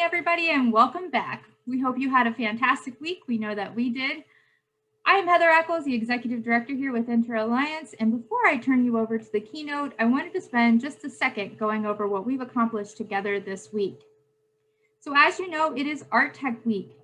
morning, everybody, and welcome back. We hope you had a fantastic week. We know that we did. I'm Heather Eccles, the Executive Director here with Inter-Alliance, and before I turn you over to the keynote, I wanted to spend just a second going over what we've accomplished together this week. So as you know, it is Art Tech Week.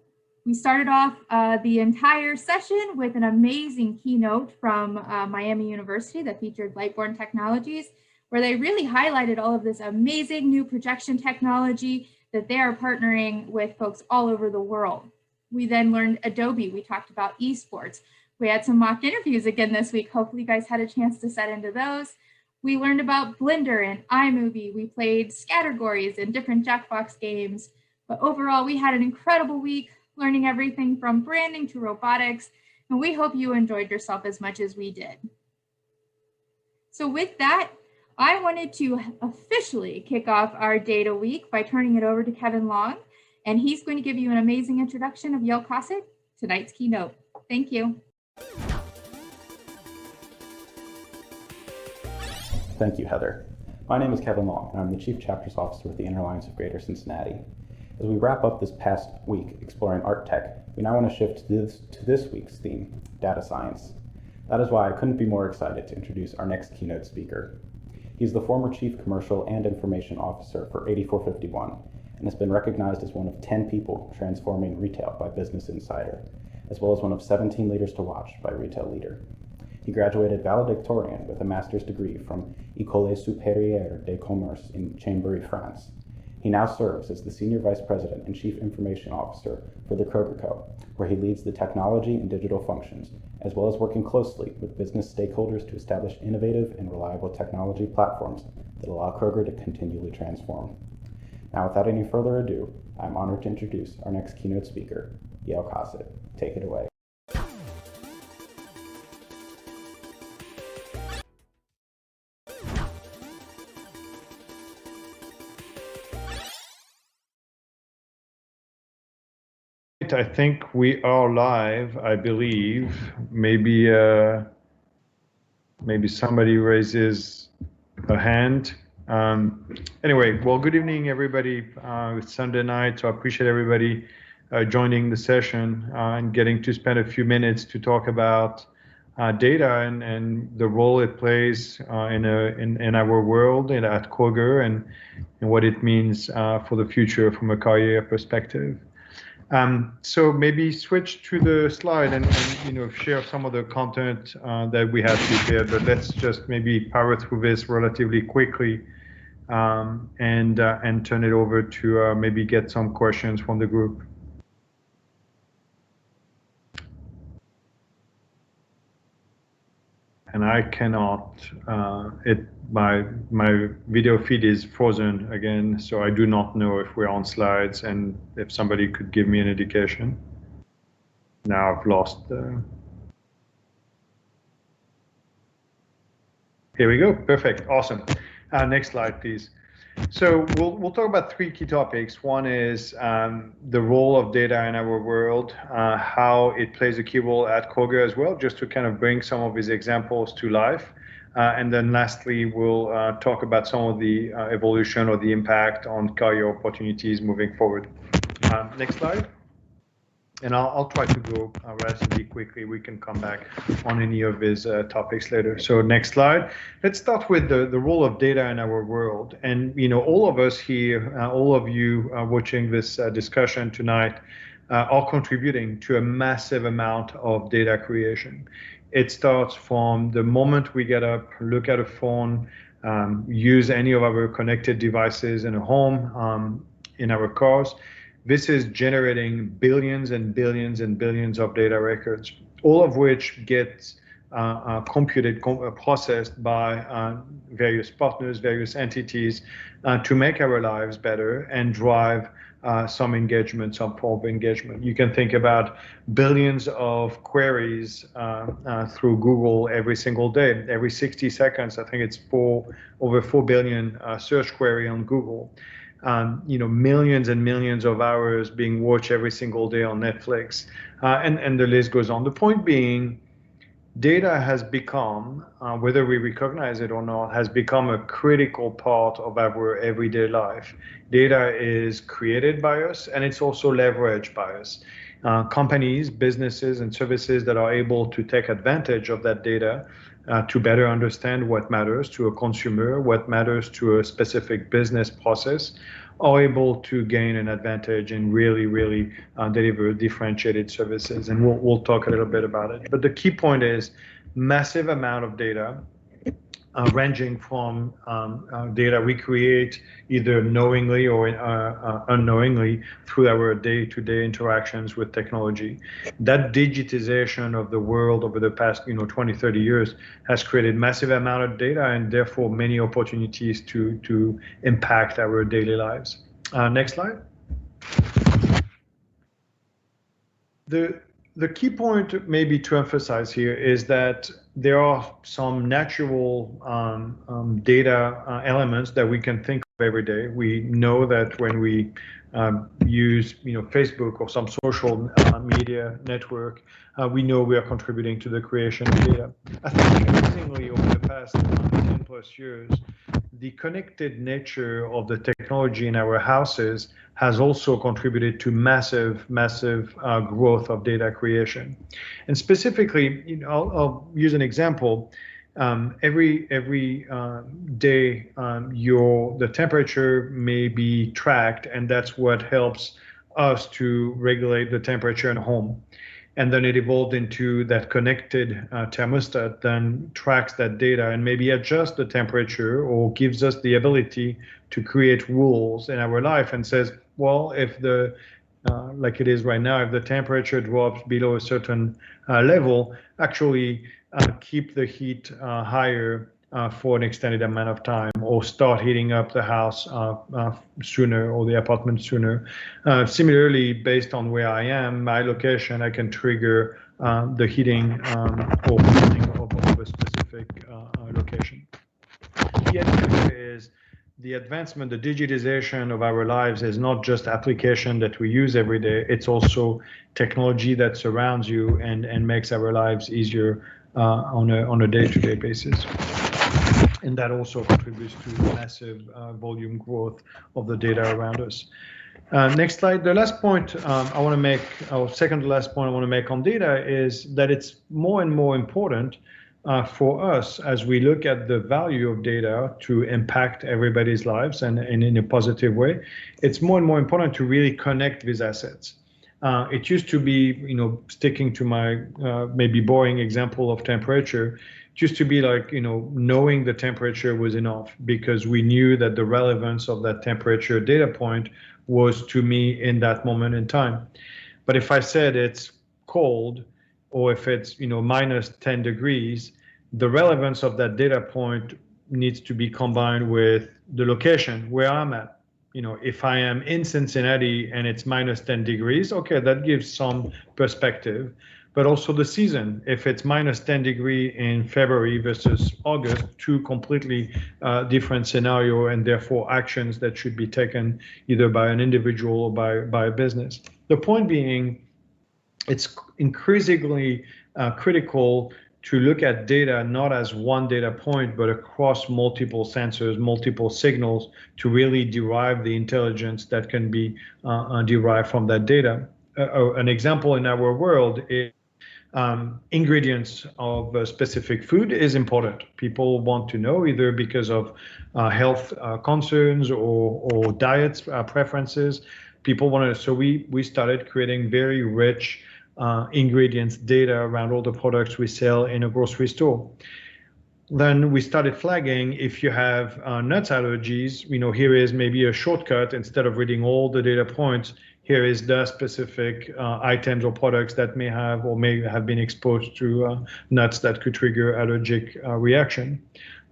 We started off the entire session with an amazing keynote from Miami University that featured Lightborn Technologies, where they really highlighted all of this amazing new projection technology that they are partnering with folks all over the world. We then learned Adobe. We talked about esports. We had some mock interviews again this week. Hopefully you guys had a chance to set into those. We learned about Blender and iMovie. We played Scattergories and different Jackbox games. But overall, we had an incredible week, learning everything from branding to robotics. And we hope you enjoyed yourself as much as we did. So with that, I wanted to officially kick off our data week by turning it over to Kevin Long, and he's going to give you an amazing introduction of Yael Cosset, tonight's keynote. Thank you. Thank you, Heather. My name is Kevin Long, and I'm the Chief Chapters Officer with the Inter-Alliance of Greater Cincinnati. As we wrap up this past week exploring art tech, we now want to shift to this week's theme, data science. That is why I couldn't be more excited to introduce our next keynote speaker. He's the former Chief Commercial and Information Officer for 8451 and has been recognized as one of 10 people transforming retail by Business Insider, as well as one of 17 leaders to watch by Retail Leader. He graduated valedictorian with a master's degree from École Supérieure des Commerces in Chambéry, France. He now serves as the Senior Vice President and Chief Information Officer for the Kroger Co., where he leads the technology and digital functions, as well as working closely with business stakeholders to establish innovative and reliable technology platforms that allow Kroger to continually transform. Now, without any further ado, I'm honored to introduce our next keynote speaker, Yael Cosset. Take it away. I think we are live, I believe. Maybe somebody raises a hand. Anyway, well, good evening, everybody. It's Sunday night, so I appreciate everybody joining the session and getting to spend a few minutes to talk about data and the role it plays in our world and at Kroger and what it means for the future from a career perspective. So maybe switch to the slide and share some of the content that we have prepared, but let's just maybe power through this relatively quickly and turn it over to maybe get some questions from the group. And I cannot, my video feed is frozen again, so I do not know if we're on slides and if somebody could give me an indication. Now I've lost Here we go, perfect, awesome. Next slide, please. So we'll talk about three key topics. One is the role of data in our world, how it plays a key role at Kroger as well, just to kind of bring some of these examples to life. And then lastly, we'll talk about some of the evolution or the impact on career opportunities moving forward. Next slide. And I'll try to go relatively quickly. We can come back on any of these topics later. So next slide. Let's start with the role of data in our world. And all of us here, all of you watching this discussion tonight are contributing to a massive amount of data creation. It starts from the moment we get up, look at a phone, use any of our connected devices in a home, in our cars. This is generating billions and billions and billions of data records, all of which gets computed, processed by various partners, various entities to make our lives better and drive some engagement, some form of engagement. You can think about billions of queries through Google every single day. Every 60 seconds, I think it's over 4 billion search query on Google. Millions and millions of hours being watched every single day on Netflix, and the list goes on. The point being, data has become, whether we recognize it or not, has become a critical part of our everyday life. Data is created by us and it's also leveraged by us. Companies, businesses, and services that are able to take advantage of that data to better understand what matters to a consumer, what matters to a specific business process, are able to gain an advantage and really deliver differentiated services. And we'll talk a little bit about it. But the key point is massive amount of data, ranging from data we create either knowingly or unknowingly through our day-to-day interactions with technology. That digitization of the world over the past 20, 30 years has created massive amount of data and therefore many opportunities to impact our daily lives. Next slide. The key point maybe to emphasize here is that there are some natural data elements that we can think of every day. We know that when we use Facebook or some social media network, we know we are contributing to the creation of data. I think amazingly over the past 10 plus years, the connected nature of the technology in our houses has also contributed to massive growth of data creation. And specifically, I'll use an example. Every day, the temperature may be tracked, and that's what helps us to regulate the temperature in home. And then it evolved into that connected thermostat then tracks that data and maybe adjusts the temperature or gives us the ability to create rules in our life and says, well, if like it is right now, if the temperature drops below a certain level, actually keep the heat higher for an extended amount of time, or start heating up the house sooner or the apartment sooner. Similarly, based on where I am, my location, I can trigger the heating or cooling of a specific location. The idea is the advancement, the digitization of our lives is not just application that we use every day, it's also technology that surrounds you and makes our lives easier on a day-to-day basis. And that also contributes to massive volume growth of the data around us. Next slide. The last point I want to make, or second to last point I want to make on data is that it's more and more important for us as we look at the value of data to impact everybody's lives and in a positive way. It's more and more important to really connect these assets. It used to be, sticking to my maybe boring example of temperature, it used to be like, knowing the temperature was enough because we knew that the relevance of that temperature data point was to me in that moment in time. But if I said it's cold, or if it's, minus 10 degrees, the relevance of that data point needs to be combined with the location where I'm at. If I am in Cincinnati and it's minus 10 degrees, okay, that gives some perspective. But also the season, if it's minus 10 degree in February versus August, two completely different scenario, and therefore actions that should be taken either by an individual or by a business. The point being, it's increasingly critical to look at data not as one data point, but across multiple sensors, multiple signals to really derive the intelligence that can be derived from that data. An example in our world is ingredients of a specific food is important. People want to know either because of health concerns or diet preferences. People want to, so we started creating very rich ingredients data around all the products we sell in a grocery store. Then we started flagging if you have nuts allergies, here is maybe a shortcut. Instead of reading all the data points, here is the specific items or products that may have or may have been exposed to nuts that could trigger allergic reaction.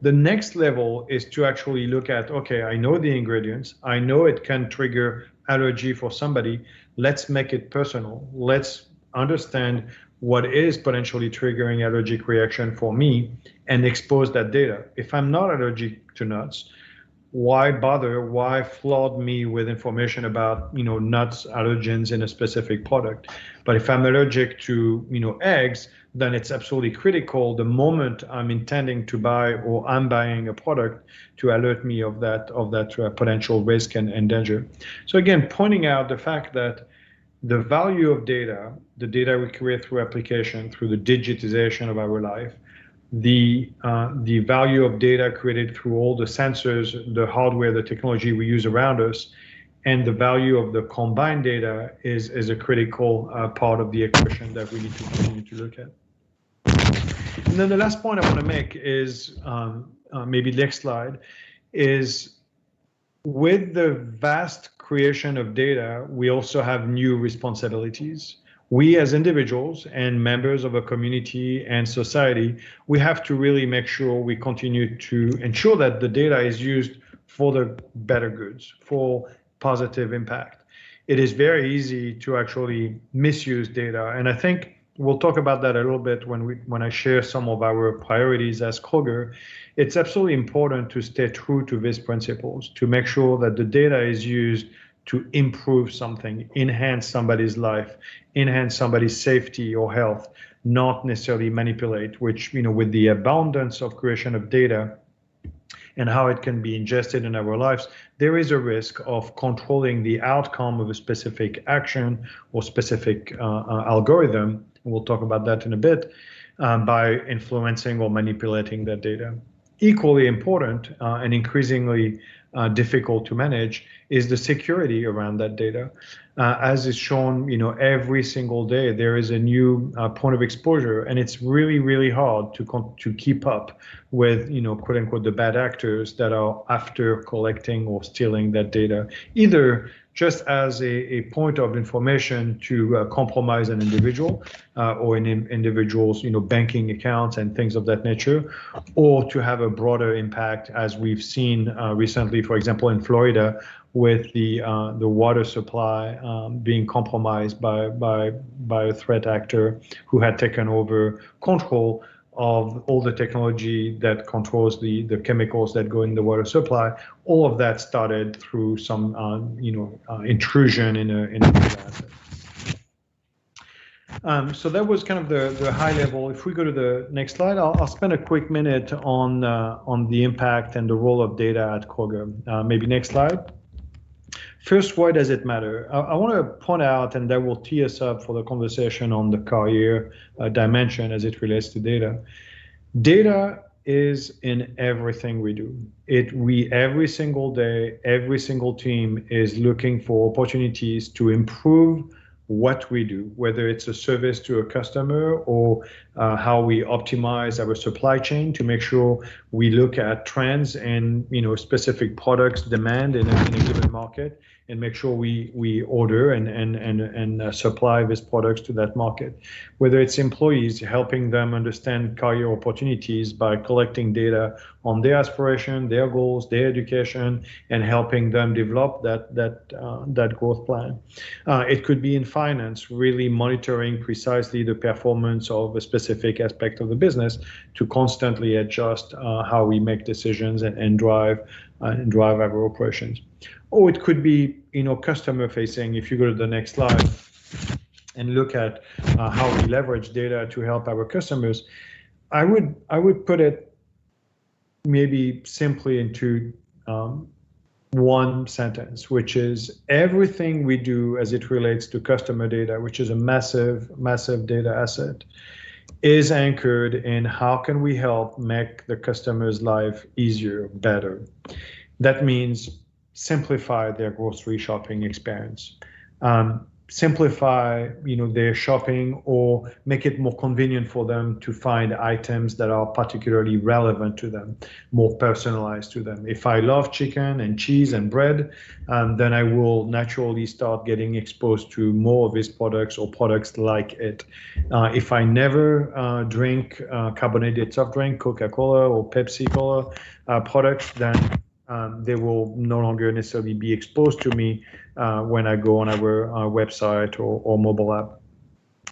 The next level is to actually look at, okay, I know the ingredients, I know it can trigger allergy for somebody, let's make it personal. Let's understand what is potentially triggering allergic reaction for me and expose that data. If I'm not allergic to nuts, why bother? Why flood me with information about, nuts, allergens in a specific product? But if I'm allergic to, eggs, then it's absolutely critical the moment I'm intending to buy or I'm buying a product to alert me of that potential risk and danger. So again, pointing out the fact that the value of data, the data we create through application, through the digitization of our life, the value of data created through all the sensors, the hardware, the technology we use around us, and the value of the combined data is a critical part of the equation that we need to continue to look at. And then the last point I want to make is, maybe next slide, is with the vast creation of data, we also have new responsibilities. We as individuals and members of a community and society, we have to really make sure we continue to ensure that the data is used for the better goods, for positive impact. It is very easy to actually misuse data. And I think we'll talk about that a little bit when I share some of our priorities as Kroger. It's absolutely important to stay true to these principles, to make sure that the data is used to improve something, enhance somebody's life, enhance somebody's safety or health, not necessarily manipulate, which, with the abundance of creation of data and how it can be ingested in our lives, there is a risk of controlling the outcome of a specific action or specific algorithm. We'll talk about that in a bit, by influencing or manipulating that data. Equally important and increasingly difficult to manage is the security around that data. As is shown, every single day there is a new point of exposure, and it's really, really hard to keep up with, quote unquote, the bad actors that are after collecting or stealing that data, either just as a point of information to compromise an individual or an individual's banking accounts and things of that nature, or to have a broader impact, as we've seen recently, for example, in Florida, with the water supply being compromised by a threat actor who had taken over control of all the technology that controls the chemicals that go in the water supply. All of that started through some intrusion in a data asset. So that was kind of the high level. If we go to the next slide, I'll spend a quick minute on the impact and the role of data at Kroger. Maybe next slide. First, why does it matter? I want to point out, and that will tee us up for the conversation on the career dimension as it relates to data. Data is in everything we do. Every single day, every single team is looking for opportunities to improve what we do, whether it's a service to a customer or how we optimize our supply chain to make sure we look at trends and specific products demand in a given market, and make sure we order and supply these products to that market. Whether it's employees, helping them understand career opportunities by collecting data on their aspiration, their goals, their education, and helping them develop that growth plan. It could be in finance, really monitoring precisely the performance of a specific aspect of the business to constantly adjust how we make decisions and drive our operations. Or it could be, customer facing. If you go to the next slide and look at how we leverage data to help our customers, I would put it maybe simply into one sentence, which is everything we do as it relates to customer data, which is a massive, massive data asset, is anchored in how can we help make the customer's life easier, better. That means simplify their grocery shopping experience, simplify their shopping, or make it more convenient for them to find items that are particularly relevant to them, more personalized to them. If I love chicken and cheese and bread, then I will naturally start getting exposed to more of these products or products like it. If I never drink carbonated soft drink, Coca-Cola or Pepsi-Cola products, then they will no longer necessarily be exposed to me when I go on our website or mobile app.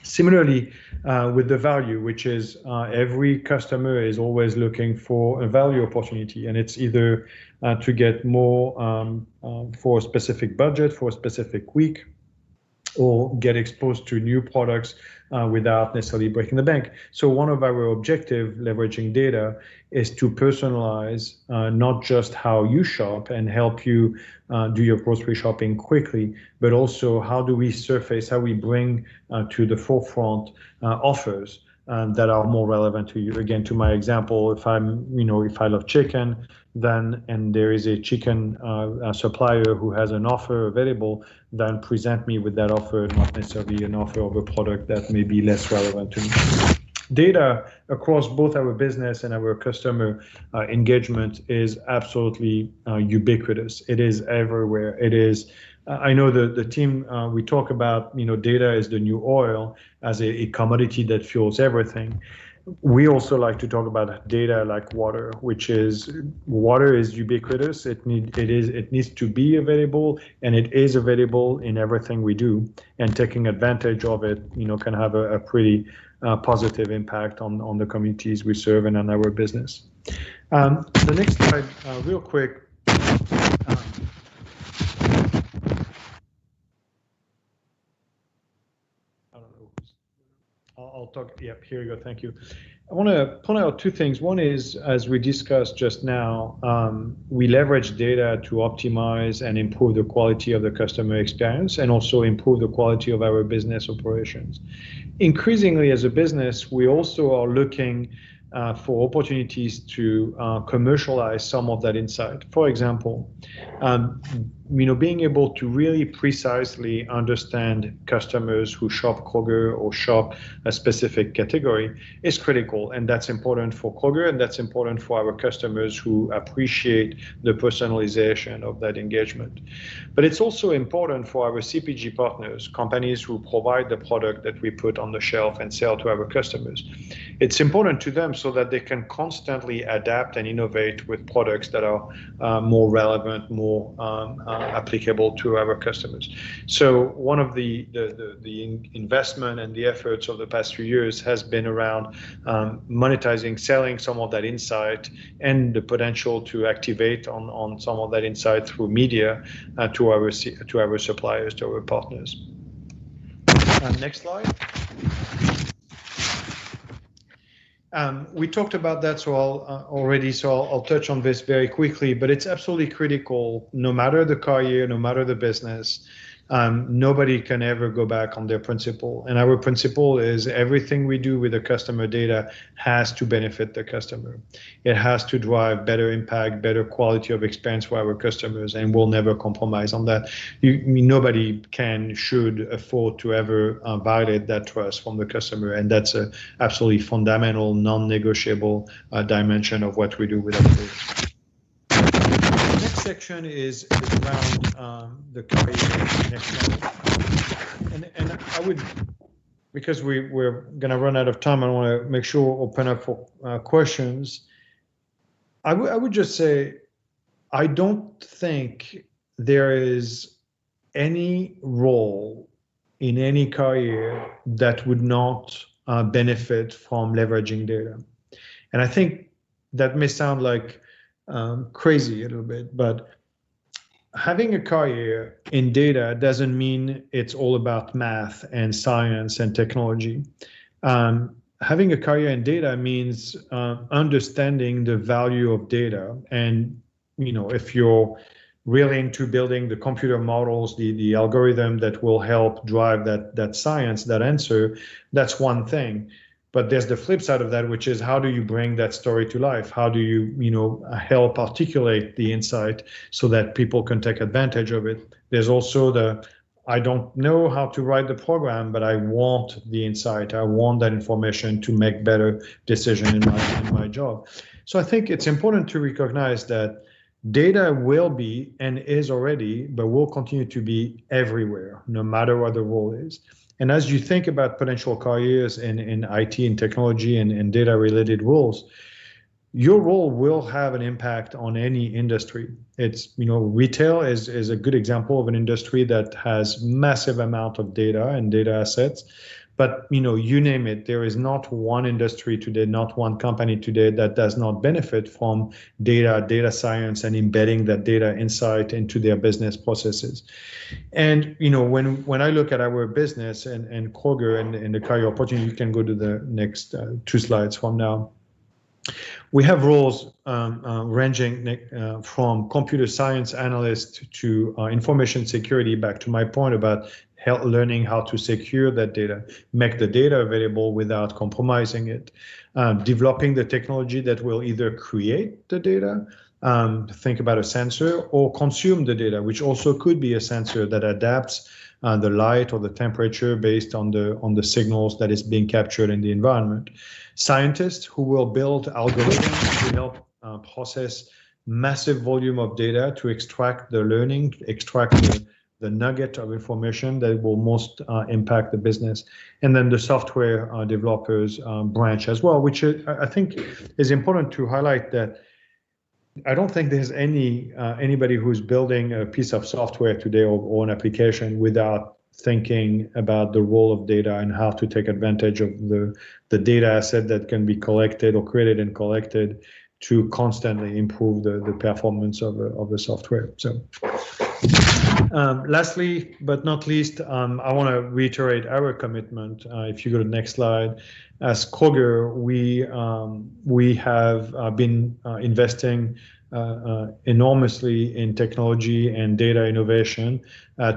Similarly, with the value, which is every customer is always looking for a value opportunity, and it's either to get more for a specific budget, for a specific week, or get exposed to new products without necessarily breaking the bank. So one of our objectives leveraging data is to personalize not just how you shop and help you do your grocery shopping quickly, but also how do we surface, how we bring to the forefront offers that are more relevant to you. Again, to my example, if I love chicken, then and there is a chicken supplier who has an offer available, then present me with that offer, not necessarily an offer of a product that may be less relevant to me. Data across both our business and our customer engagement is absolutely ubiquitous. It is everywhere. It is. I know the team, we talk about, data is the new oil as a commodity that fuels everything. We also like to talk about data like water, which is water is ubiquitous. It needs to be available, and it is available in everything we do. And taking advantage of it, can have a pretty positive impact on the communities we serve and on our business. The next slide, real quick. I'll talk. Yep, here you go. Thank you. I want to point out two things. One is, as we discussed just now, we leverage data to optimize and improve the quality of the customer experience and also improve the quality of our business operations. Increasingly, as a business, we also are looking for opportunities to commercialize some of that insight. For example, being able to really precisely understand customers who shop Kroger or shop a specific category is critical, and that's important for Kroger, and that's important for our customers who appreciate the personalization of that engagement. But it's also important for our CPG partners, companies who provide the product that we put on the shelf and sell to our customers. It's important to them so that they can constantly adapt and innovate with products that are more relevant, more applicable to our customers. So one of the investment and the efforts of the past few years has been around monetizing, selling some of that insight and the potential to activate on some of that insight through media to our suppliers, to our partners. Next slide. We talked about that already, so I'll touch on this very quickly, but it's absolutely critical, no matter the career, no matter the business, nobody can ever go back on their principle. And our principle is everything we do with the customer data has to benefit the customer. It has to drive better impact, better quality of experience for our customers, and we'll never compromise on that. Nobody should afford to ever violate that trust from the customer, and that's a absolutely fundamental, non-negotiable dimension of what we do with our data. Section is around the career next slide. And I would, because we're going to run out of time, I want to make sure we open up for questions. I would just say, I don't think there is any role in any career that would not benefit from leveraging data. And I think that may sound like crazy a little bit, but having a career in data doesn't mean it's all about math and science and technology. Having a career in data means understanding the value of data. And, if you're really into building the computer models, the algorithm that will help drive that science, that answer, that's one thing. But there's the flip side of that, which is how do you bring that story to life? How do you, help articulate the insight so that people can take advantage of it? There's also I don't know how to write the program, but I want the insight. I want that information to make better decisions in my job. So I think it's important to recognize that data will be and is already, but will continue to be everywhere, no matter what the role is. And as you think about potential careers in IT and technology and data-related roles, your role will have an impact on any industry. It's, retail is a good example of an industry that has massive amount of data and data assets. But you name it, there is not one industry today, not one company today that does not benefit from data science, and embedding that data insight into their business processes. And when I look at our business and Kroger and the career opportunity, you can go to the next 2 slides from now. We have roles ranging from computer science analyst to information security, back to my point about learning how to secure that data, make the data available without compromising it, developing the technology that will either create the data, think about a sensor, or consume the data, which also could be a sensor that adapts the light or the temperature based on the signals that is being captured in the environment. Scientists who will build algorithms to help process massive volume of data to extract the learning, extract the nugget of information that will most impact the business. And then the software developers branch as well, which I think is important to highlight, that I don't think there's anybody who's building a piece of software today or an application without thinking about the role of data and how to take advantage of the data asset that can be collected or created and collected to constantly improve the performance of the software. So lastly, but not least, I want to reiterate our commitment. If you go to the next slide, as Kroger, we have been investing enormously in technology and data innovation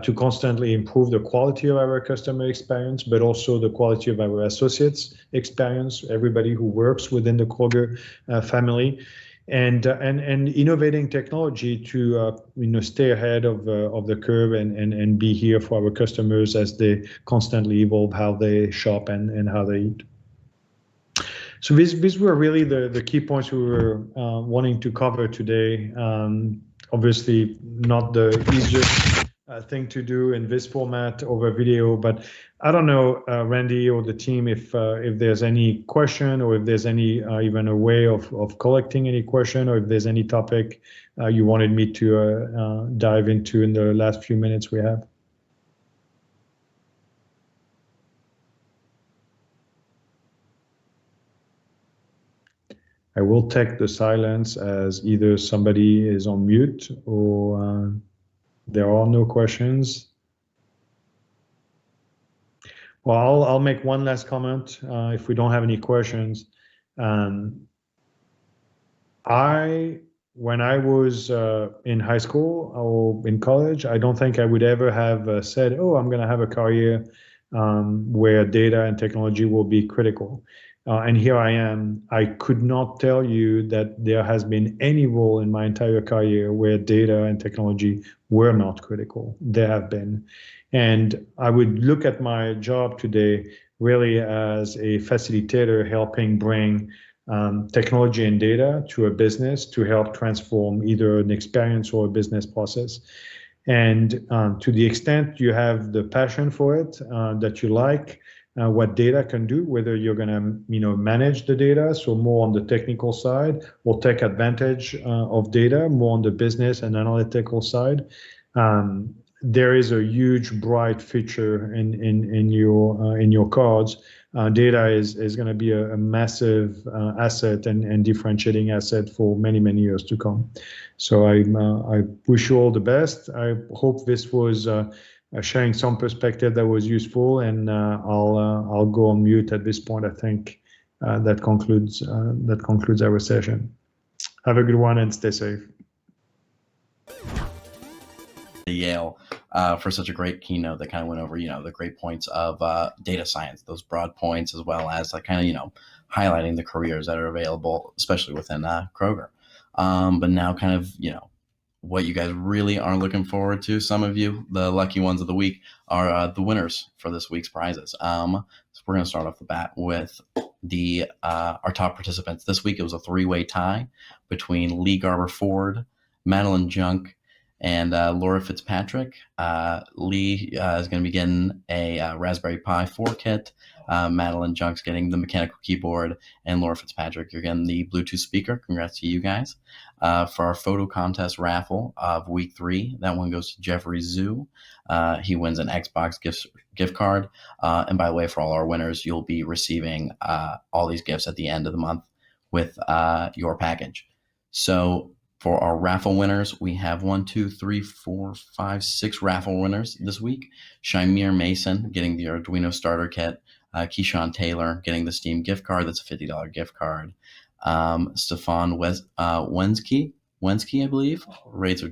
to constantly improve the quality of our customer experience, but also the quality of our associates' experience, everybody who works within the Kroger family. And innovating technology to stay ahead of the curve and be here for our customers as they constantly evolve how they shop and how they eat. So these were really the key points we were wanting to cover today. Obviously, not the easiest thing to do in this format over video, but I don't know, Randy or the team, if there's any question, or if there's any even a way of collecting any question, or if there's any topic you wanted me to dive into in the last few minutes we have. I will take the silence as either somebody is on mute or there are no questions. Well, I'll make one last comment if we don't have any questions. When I was in high school or in college, I don't think I would ever have said, oh, I'm going to have a career where data and technology will be critical. And here I am. I could not tell you that there has been any role in my entire career where data and technology were not critical. There have been. And I would look at my job today really as a facilitator, helping bring technology and data to a business to help transform either an experience or a business process. And to the extent you have the passion for it, that you like what data can do, whether you're going to manage the data, so more on the technical side, or take advantage of data more on the business and analytical side, there is a huge bright future in your cards. Data is going to be a massive asset and differentiating asset for many years to come. So I wish you all the best. I hope this was sharing some perspective that was useful, and I'll go on mute at this point. I think that concludes our session. Have a good one and stay safe. Yale for such a great keynote that kind of went over, the great points of data science, those broad points, as well as kind of, highlighting the careers that are available, especially within Kroger. But now kind of, what you guys really are looking forward to, some of you, the lucky ones of the week, are the winners for this week's prizes. So we're going to start off the bat with our top participants. This week, it was a 3-way tie between Lee Garber Ford, Madeline Junk, And Laura Fitzpatrick, Lee is going to be getting a Raspberry Pi 4 kit. Madeline Junk's getting the mechanical keyboard, and Laura Fitzpatrick, you're getting the Bluetooth speaker. Congrats to you guys. For our photo contest raffle of week 3, that one goes to Jeffrey Zhu. He wins an Xbox gift card. And by the way, for all our winners, you'll be receiving all these gifts at the end of the month with your package. So for our raffle winners, we have 6 raffle winners this week. Shamir Mason getting the Arduino starter kit. Keyshawn Taylor getting the Steam gift card. That's a $50 gift card. Stefan Wensky, I believe, Razer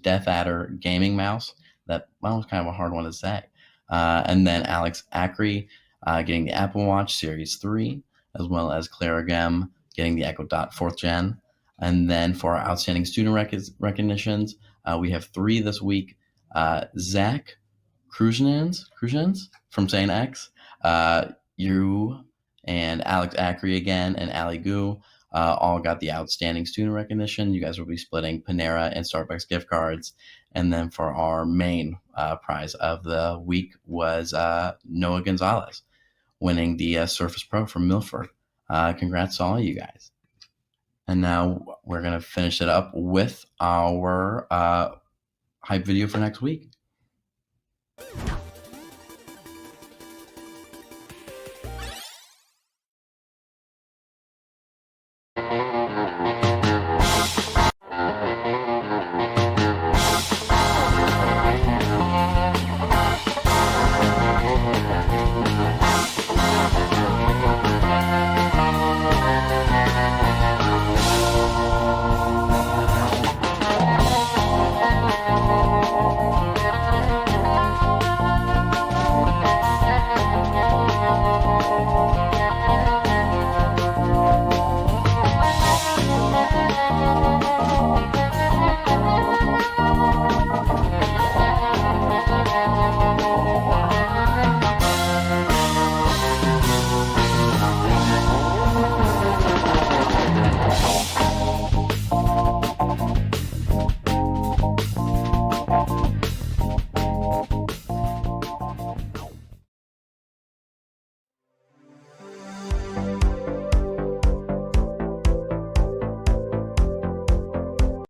Death Adder gaming mouse. That was kind of a hard one to say. And then Alex Acri getting the Apple Watch Series 3, as well as Clara Gem getting the Echo Dot 4th Gen. And then for our outstanding student recognitions, we have 3 this week. Zach Kruzhins from St. X, you and Alex Acri again, and Ali Gu all got the outstanding student recognition. You guys will be splitting Panera and Starbucks gift cards. And then for our main prize of the week was Noah Gonzalez winning the Surface Pro from Milford. Congrats to all you guys. And now we're going to finish it up with our hype video for next week.